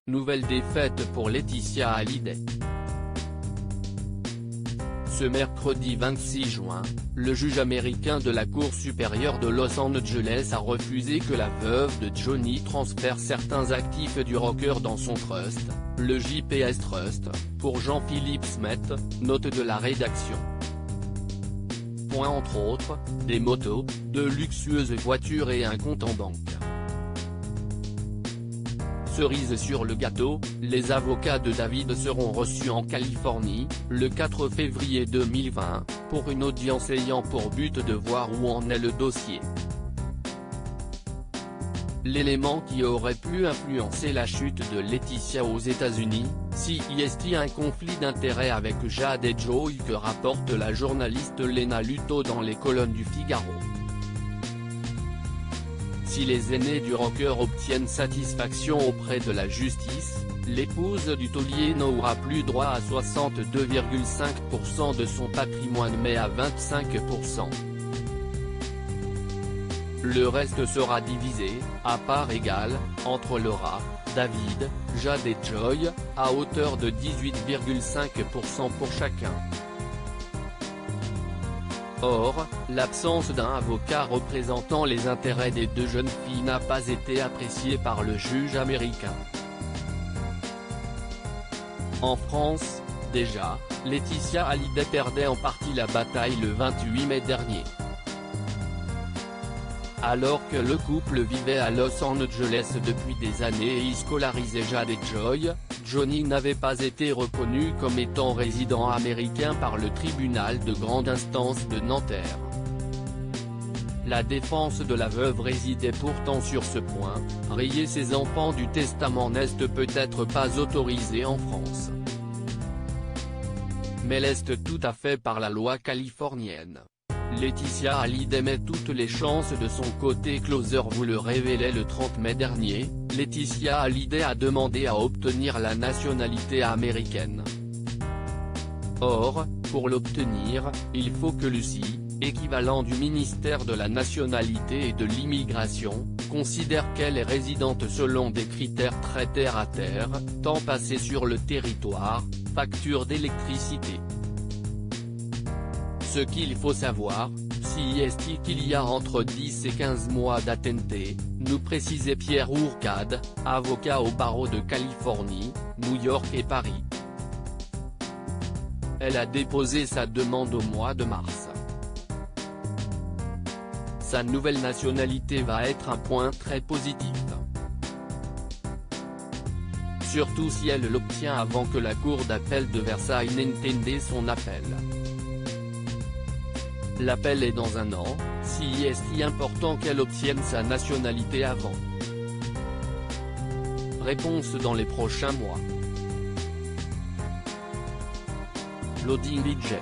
nouvelle défaite pour Laetitia Hallyday. Ce mercredi 26 juin, le juge américain de la Cour supérieure de Los Angeles a refusé que la veuve de Johnny transfère certains actifs du rocker dans son trust, le JPS Trust, pour Jean-Philippe Smet, note de la rédaction. Entre autres, des motos, de luxueuses voitures et un compte en banque. Cerise sur le gâteau, les avocats de David seront reçus en Californie, le 4 février 2020, pour une audience ayant pour but de voir où en est le dossier. L'élément qui aurait pu influencer la chute de Laetitia aux États-Unis, si est-il un conflit d'intérêts avec Jade et Joey que rapporte la journaliste Lena Luto dans les colonnes du Figaro. Si les aînés du rocker obtiennent satisfaction auprès de la justice, l'épouse du taulier n'aura plus droit à 62,5% de son patrimoine mais à 25%. Le reste sera divisé, à part égale, entre Laura, David, Jade et Joey, à hauteur de 18,5% pour chacun. Or, l'absence d'un avocat représentant les intérêts des deux jeunes filles n'a pas été appréciée par le juge américain. En France, déjà, Laetitia Hallyday perdait en partie la bataille le 28 mai dernier. Alors que le couple vivait à Los Angeles depuis des années et y scolarisait Jade et Joey, Johnny n'avait pas été reconnu comme étant résident américain par le tribunal de grande instance de Nanterre. La défense de la veuve résidait pourtant sur ce point, rayer ses enfants du testament n'est peut-être pas autorisé en France. Mais l'est tout à fait par la loi californienne. Laetitia Hallyday met toutes les chances de son côté. Closer vous le révélait le 30 mai dernier, Laetitia Hallyday a demandé à obtenir la nationalité américaine. Or, pour l'obtenir, il faut que l'UCI, équivalent du ministère de la Nationalité et de l'Immigration, considère qu'elle est résidente selon des critères très terre-à-terre, temps passé sur le territoire, facture d'électricité. Ce qu'il faut savoir, si est qu'il y a entre 10 et 15 mois d'attente, nous précisait Pierre Ourcade, avocat au barreau de Californie, New York et Paris. Elle a déposé sa demande au mois de mars. Sa nouvelle nationalité va être un point très positif. Surtout si elle l'obtient avant que la cour d'appel de Versailles n'entende son appel. L'appel est dans un an, si est important qu'elle obtienne sa nationalité avant. Réponse dans les prochains mois. Loading budget.